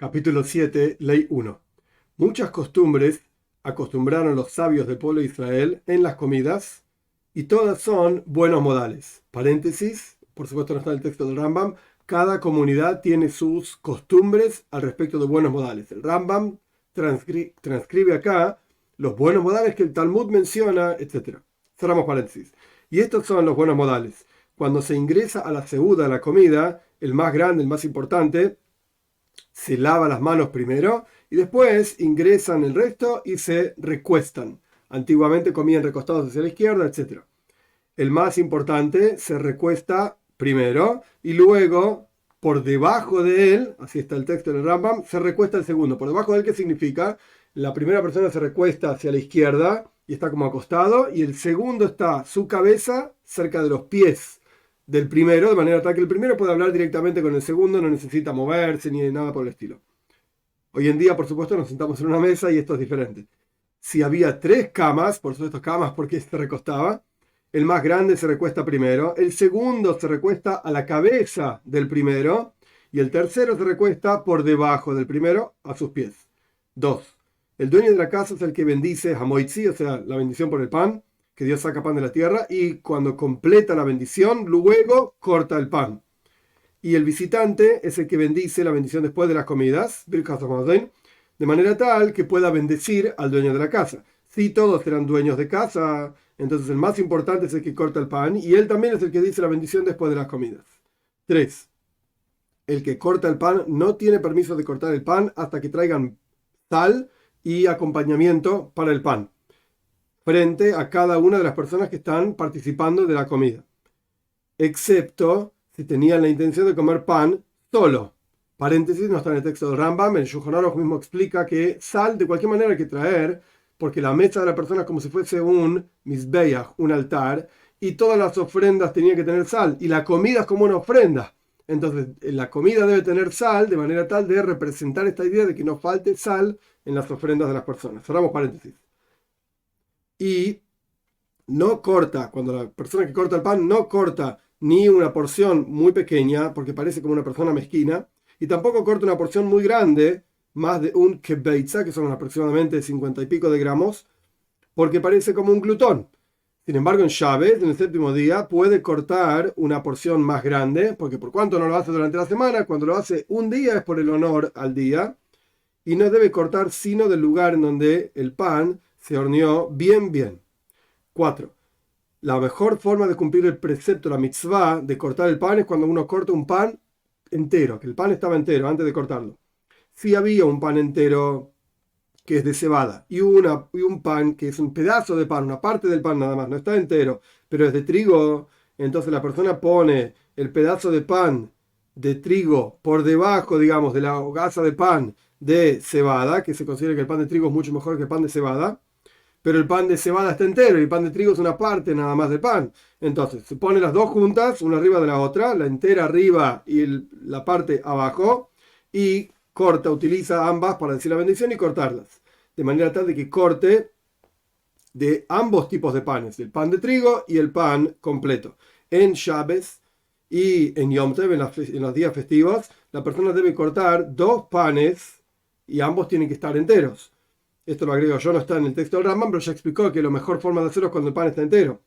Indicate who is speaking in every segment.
Speaker 1: Capítulo 7, Ley 1. Muchas costumbres acostumbraron los sabios del pueblo de Israel en las comidas y todas son buenos modales. Paréntesis, por supuesto no está en el texto del Rambam. Cada comunidad tiene sus costumbres al respecto de buenos modales. El Rambam transcribe acá los buenos modales que el Talmud menciona, etc. Cerramos paréntesis. Y estos son los buenos modales. Cuando se ingresa a la seuda, a la comida, el más grande, el más importante, se lava las manos primero y después ingresan el resto y se recuestan. Antiguamente comían recostados hacia la izquierda, etc. El más importante se recuesta primero y luego por debajo de él, así está el texto del Rambam, se recuesta el segundo. Por debajo de él, ¿qué significa? La primera persona se recuesta hacia la izquierda y está como acostado, y el segundo está su cabeza cerca de los pies del primero, de manera tal que el primero puede hablar directamente con el segundo, no necesita moverse ni nada por el estilo. Hoy en día, por supuesto, nos sentamos en una mesa y esto es diferente. Si había 3 camas, por supuesto camas porque se recostaba, el más grande se recuesta primero, el segundo se recuesta a la cabeza del primero y el tercero se recuesta por debajo del primero a sus pies. 2. El dueño de la casa es el que bendice Hamoitzi, o sea, la bendición por el pan, que Dios saca pan de la tierra, y cuando completa la bendición, luego corta el pan. Y el visitante es el que bendice la bendición después de las comidas, de manera tal que pueda bendecir al dueño de la casa. Si todos eran dueños de casa, entonces el más importante es el que corta el pan, y él también es el que dice la bendición después de las comidas. 3. El que corta el pan no tiene permiso de cortar el pan hasta que traigan sal y acompañamiento para el pan, frente a cada una de las personas que están participando de la comida, excepto si tenían la intención de comer pan solo. Paréntesis, no está en el texto del Rambam, el Shulchan Aruch mismo explica que sal de cualquier manera hay que traer, porque la mesa de la persona es como si fuese un mizbeach, un altar, y todas las ofrendas tenían que tener sal, y la comida es como una ofrenda. Entonces, la comida debe tener sal de manera tal de representar esta idea de que no falte sal en las ofrendas de las personas. Cerramos paréntesis. Y no corta, cuando la persona que corta el pan no corta ni una porción muy pequeña, porque parece como una persona mezquina, y tampoco corta una porción muy grande, más de un kebeitza, que son aproximadamente 50 y pico de gramos, porque parece como un glutón. Sin embargo, en Shabbat, en el séptimo día, puede cortar una porción más grande, porque por cuanto no lo hace durante la semana, cuando lo hace un día es por el honor al día, y no debe cortar sino del lugar en donde el pan se horneó bien. 4. La mejor forma de cumplir el precepto, la mitzvah, de cortar el pan es cuando uno corta un pan entero, que el pan estaba entero antes de cortarlo. Si había un pan entero que es de cebada y un pan que es un pedazo de pan, una parte del pan nada más, no está entero, pero es de trigo, entonces la persona pone el pedazo de pan de trigo por debajo, digamos, de la hogaza de pan de cebada, que se considera que el pan de trigo es mucho mejor que el pan de cebada, pero el pan de cebada está entero y el pan de trigo es una parte nada más del pan. Entonces se pone las dos juntas, una arriba de la otra, la entera arriba y la parte abajo, y utiliza ambas para decir la bendición y cortarlas, de manera tal de que corte de ambos tipos de panes, el pan de trigo y el pan completo. En Shabbat y en Yom Tov, en los días festivos, la persona debe cortar 2 panes y ambos tienen que estar enteros. Esto lo agrego yo, no está en el texto del Rambam, pero ya explicó que la mejor forma de hacerlo es cuando el pan está entero.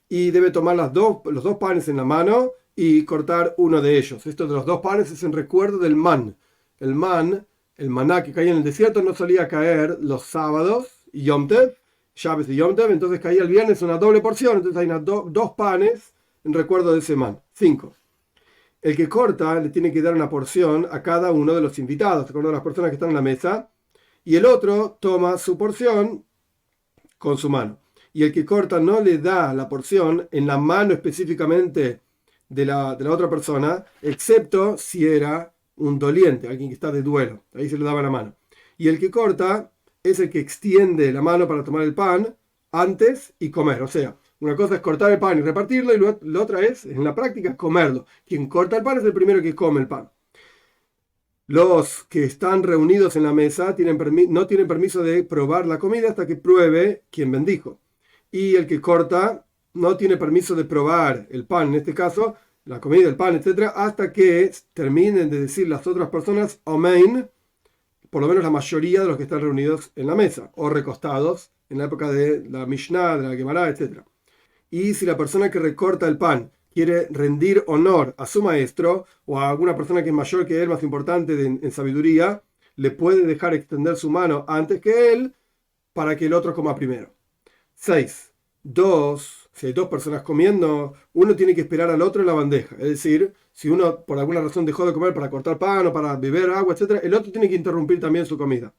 Speaker 1: Y debe tomar los dos panes en la mano y cortar uno de ellos. Esto de los 2 panes es en recuerdo del man. El maná que caía en el desierto no solía caer los sábados y Yom Tov, Shabbat y Yom Tov, entonces caía el viernes una doble porción, entonces hay 2 panes en recuerdo de ese man. 5. El que corta le tiene que dar una porción a cada uno de los invitados, a cada una de las personas que están en la mesa, y el otro toma su porción con su mano. Y el que corta no le da la porción en la mano específicamente de la otra persona, excepto si era un doliente, alguien que está de duelo. Ahí se le daba la mano. Y el que corta es el que extiende la mano para tomar el pan antes y comer. O sea, una cosa es cortar el pan y repartirlo, y la otra es, en la práctica, comerlo. Quien corta el pan es el primero que come el pan. Los que están reunidos en la mesa no tienen permiso de probar la comida hasta que pruebe quien bendijo. Y el que corta no tiene permiso de probar el pan, en este caso, la comida, el pan, etc., hasta que terminen de decir las otras personas, amén, por lo menos la mayoría de los que están reunidos en la mesa o recostados en la época de la Mishnah, de la Gemara, etc. Y si la persona que recorta el pan quiere rendir honor a su maestro o a alguna persona que es mayor que él, más importante en sabiduría, le puede dejar extender su mano antes que él para que el otro coma primero. 6. Si hay dos personas comiendo, uno tiene que esperar al otro en la bandeja. Es decir, si uno por alguna razón dejó de comer para cortar pan o para beber agua, etc., el otro tiene que interrumpir también su comida.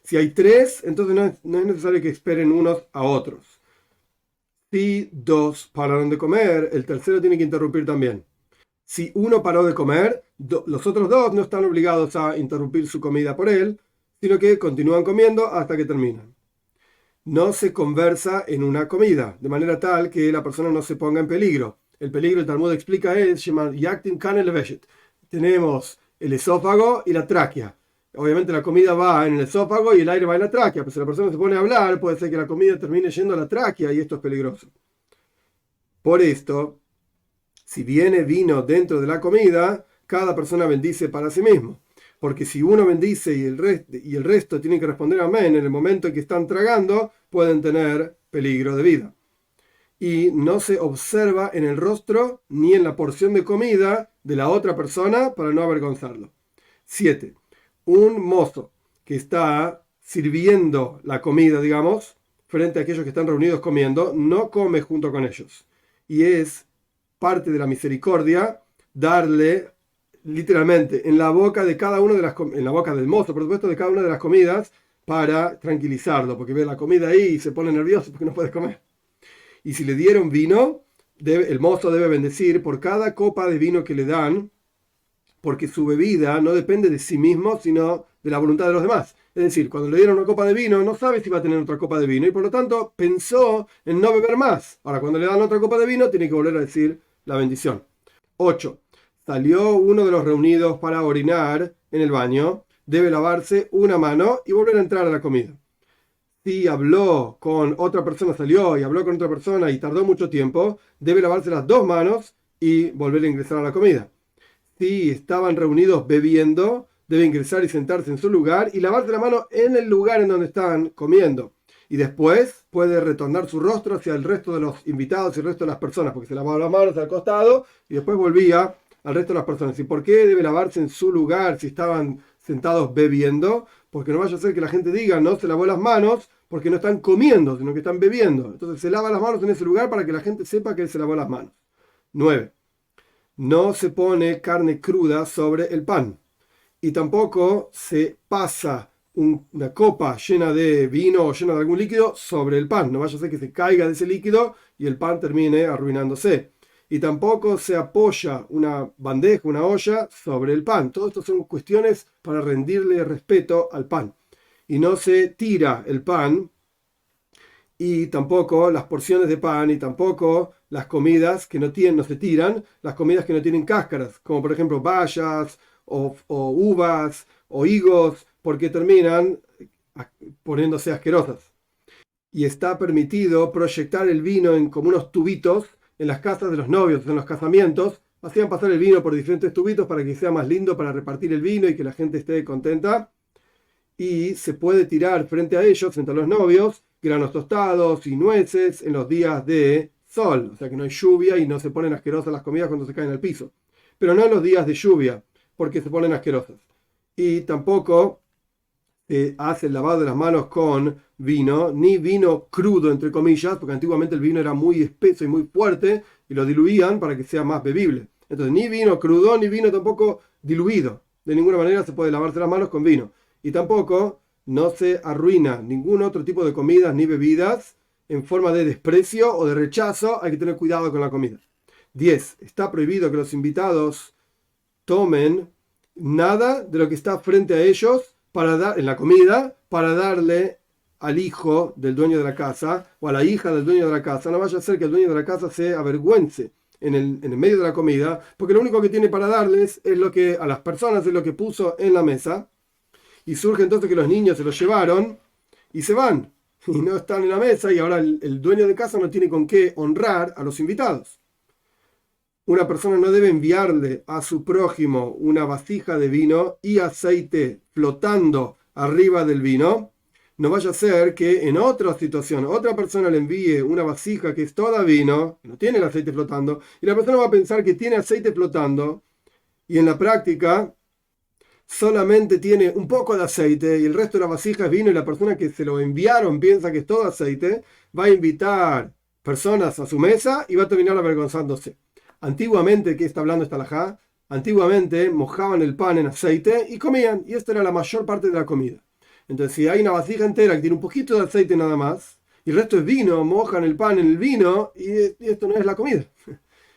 Speaker 1: Si hay 3, entonces no es necesario que esperen unos a otros. Si 2 pararon de comer, el tercero tiene que interrumpir también. Si uno paró de comer, los otros 2 no están obligados a interrumpir su comida por él, sino que continúan comiendo hasta que terminan. No se conversa en una comida, de manera tal que la persona no se ponga en peligro. El peligro, el Talmud explica, es Yaktin Kan el Veshet. Tenemos el esófago y la tráquea. Obviamente la comida va en el esófago y el aire va en la tráquea, pero si la persona se pone a hablar, puede ser que la comida termine yendo a la tráquea y esto es peligroso. Por esto, si viene vino dentro de la comida, cada persona bendice para sí mismo. Porque si uno bendice y el resto tienen que responder amén en el momento en que están tragando, pueden tener peligro de vida. Y no se observa en el rostro ni en la porción de comida de la otra persona para no avergonzarlo. 7. Un mozo que está sirviendo la comida, digamos, frente a aquellos que están reunidos comiendo, no come junto con ellos. Y es parte de la misericordia darle literalmente en la boca de cada uno en la boca del mozo, por supuesto, de cada una de las comidas para tranquilizarlo, porque ve la comida ahí y se pone nervioso porque no puede comer. Y si le dieron vino, el mozo debe bendecir por cada copa de vino que le dan, porque su bebida no depende de sí mismo, sino de la voluntad de los demás. Es decir, cuando le dieron una copa de vino, no sabe si va a tener otra copa de vino y por lo tanto pensó en no beber más. Ahora, cuando le dan otra copa de vino, tiene que volver a decir la bendición. 8. Salió uno de los reunidos para orinar en el baño, debe lavarse una mano y volver a entrar a la comida. Si habló con otra persona, salió y habló con otra persona y tardó mucho tiempo, debe lavarse las 2 manos y volver a ingresar a la comida. Si estaban reunidos bebiendo, debe ingresar y sentarse en su lugar y lavarse la mano en el lugar en donde están comiendo. Y después puede retornar su rostro hacia el resto de los invitados y el resto de las personas, porque se lavaba las manos al costado y después volvía al resto de las personas. ¿Y por qué debe lavarse en su lugar si estaban sentados bebiendo? Porque no vaya a ser que la gente diga no se lavó las manos porque no están comiendo, sino que están bebiendo. Entonces se lava las manos en ese lugar para que la gente sepa que él se lavó las manos. 9. No se pone carne cruda sobre el pan. Y tampoco se pasa una copa llena de vino o llena de algún líquido sobre el pan. No vaya a ser que se caiga de ese líquido y el pan termine arruinándose. Y tampoco se apoya una bandeja, una olla sobre el pan. Todo esto son cuestiones para rendirle respeto al pan. Y no se tira el pan, y tampoco las porciones de pan, y tampoco las comidas que no se tiran, las comidas que no tienen cáscaras, como por ejemplo bayas o uvas o higos, porque terminan poniéndose asquerosas. Y está permitido proyectar el vino en como unos tubitos en las casas de los novios, en los casamientos. Hacían pasar el vino por diferentes tubitos para que sea más lindo para repartir el vino y que la gente esté contenta. Y se puede tirar frente a ellos, frente a los novios, granos tostados y nueces en los días de sol. O sea que no hay lluvia y no se ponen asquerosas las comidas cuando se caen al piso. Pero no en los días de lluvia, porque se ponen asquerosas. Y tampoco se hace el lavado de las manos con vino, ni vino crudo, entre comillas, porque antiguamente el vino era muy espeso y muy fuerte y lo diluían para que sea más bebible. Entonces, ni vino crudo, ni vino tampoco diluido. De ninguna manera se puede lavarse las manos con vino. Y tampoco no se arruina ningún otro tipo de comidas ni bebidas en forma de desprecio o de rechazo. Hay que tener cuidado con la comida. 10. Está prohibido que los invitados tomen nada de lo que está frente a ellos en la comida para darle al hijo del dueño de la casa o a la hija del dueño de la casa. No vaya a ser que el dueño de la casa se avergüence en el medio de la comida, porque lo único que tiene para darles es lo que a las personas es lo que puso en la mesa. Y surge entonces que los niños se los llevaron y se van. Y no están en la mesa y ahora el dueño de casa no tiene con qué honrar a los invitados. Una persona no debe enviarle a su prójimo una vasija de vino y aceite flotando arriba del vino. No vaya a ser que en otra situación otra persona le envíe una vasija que es toda vino, que no tiene el aceite flotando, y la persona va a pensar que tiene aceite flotando, y en la práctica solamente tiene un poco de aceite y el resto de la vasija es vino, y la persona que se lo enviaron piensa que es todo aceite, va a invitar personas a su mesa y va a terminar avergonzándose. Antiguamente, ¿qué está hablando esta halajá? Antiguamente mojaban el pan en aceite y comían, y esta era la mayor parte de la comida. Entonces, si hay una vasija entera que tiene un poquito de aceite nada más, y el resto es vino, mojan el pan en el vino, y esto no es la comida.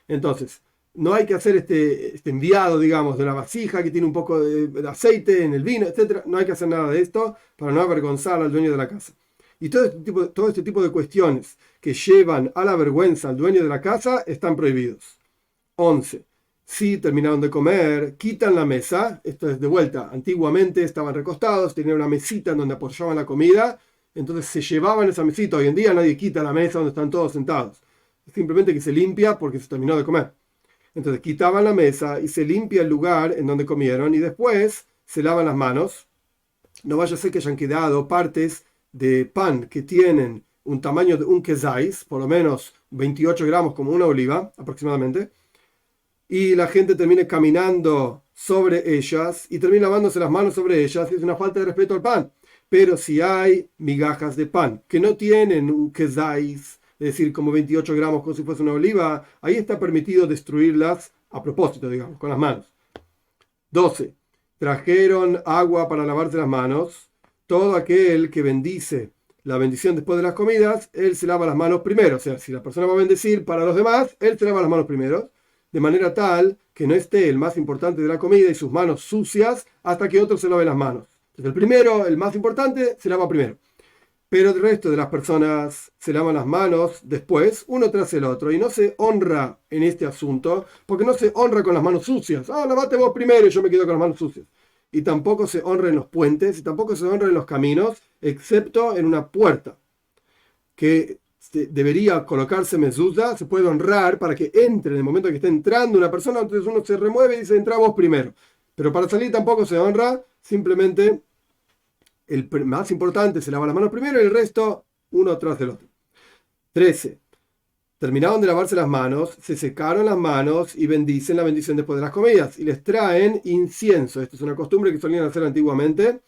Speaker 1: Entonces, no hay que hacer este enviado, digamos, de una vasija que tiene un poco de aceite en el vino, etc. No hay que hacer nada de esto para no avergonzar al dueño de la casa. Y todo este tipo de cuestiones que llevan a la vergüenza al dueño de la casa están prohibidos. 11. Si terminaron de comer, quitan la mesa. Esto es de vuelta. Antiguamente estaban recostados, tenían una mesita en donde apoyaban la comida, entonces se llevaban esa mesita. Hoy en día nadie quita la mesa donde están todos sentados. Simplemente que se limpia porque se terminó de comer. Entonces quitaban la mesa y se limpia el lugar en donde comieron y después se lavan las manos. No vaya a ser que hayan quedado partes de pan que tienen un tamaño de un kezais, por lo menos 28 gramos, como una oliva aproximadamente, y la gente termine caminando sobre ellas y termina lavándose las manos sobre ellas, y es una falta de respeto al pan. Pero si hay migajas de pan que no tienen un kezais, es decir, como 28 gramos, como si fuese una oliva, ahí está permitido destruirlas a propósito, digamos, con las manos. 12. Trajeron agua para lavarse las manos. Todo aquel que bendice la bendición después de las comidas, él se lava las manos primero. O sea, si la persona va a bendecir para los demás, él se lava las manos primero, de manera tal que no esté el más importante de la comida y sus manos sucias hasta que otro se lave las manos. Entonces el primero, el más importante, se lava primero. Pero el resto de las personas se lavan las manos después, uno tras el otro, y no se honra en este asunto, porque no se honra con las manos sucias. Lavate vos primero y yo me quedo con las manos sucias. Y tampoco se honra en los puentes, y tampoco se honra en los caminos, excepto en una puerta, que debería colocarse mezuzá, se puede honrar para que entre en el momento que esté entrando una persona, entonces uno se remueve y dice, entra vos primero. Pero para salir tampoco se honra, simplemente el más importante se lava las manos primero y el resto uno tras del otro. 13. Terminaron de lavarse las manos, se secaron las manos y bendicen la bendición después de las comidas. Y les traen incienso. Esto es una costumbre que solían hacer antiguamente.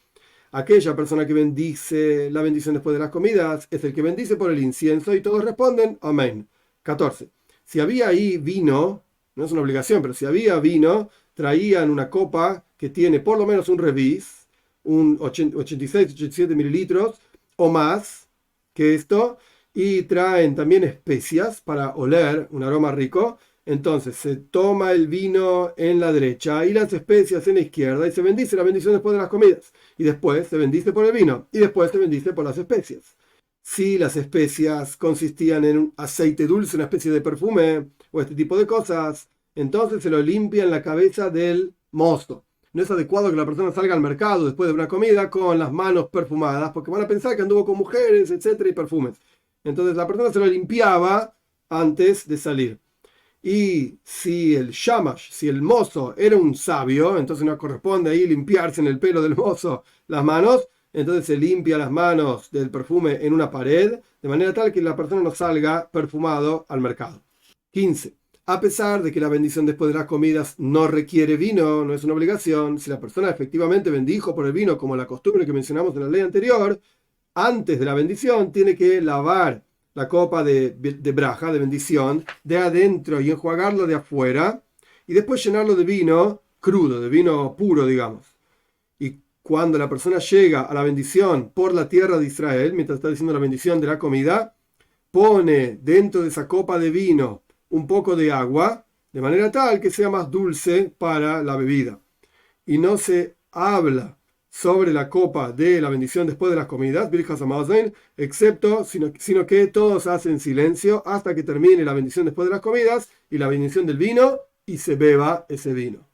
Speaker 1: Aquella persona que bendice la bendición después de las comidas es el que bendice por el incienso, y todos responden amén. 14. Si había ahí vino, no es una obligación, pero si había vino, traían una copa que tiene por lo menos un revis, un 86-87 mililitros o más que esto, y traen también especias para oler un aroma rico. Entonces se toma el vino en la derecha y las especias en la izquierda, y se bendice la bendición después de las comidas, y después se bendice por el vino y después se bendice por las especias. Si las especias consistían en un aceite dulce, una especie de perfume o este tipo de cosas, entonces se lo limpia en la cabeza del mozo. No es adecuado que la persona salga al mercado después de una comida con las manos perfumadas, porque van a pensar que anduvo con mujeres, etcétera, y perfumes. Entonces la persona se lo limpiaba antes de salir. Y si el shamash, si el mozo era un sabio, entonces no corresponde ahí limpiarse en el pelo del mozo las manos, entonces se limpia las manos del perfume en una pared, de manera tal que la persona no salga perfumado al mercado. 15. A pesar de que la bendición después de las comidas no requiere vino, no es una obligación, si la persona efectivamente bendijo por el vino, como la costumbre que mencionamos en la ley anterior, antes de la bendición tiene que lavar la copa de braja, de bendición, de adentro y enjuagarlo de afuera, y después llenarlo de vino crudo, de vino puro, digamos. Y cuando la persona llega a la bendición por la tierra de Israel, mientras está diciendo la bendición de la comida, pone dentro de esa copa de vino un poco de agua, de manera tal que sea más dulce para la bebida. Y no se habla sobre la copa de la bendición después de las comidas, excepto, sino que todos hacen silencio hasta que termine la bendición después de las comidas y la bendición del vino, y se beba ese vino.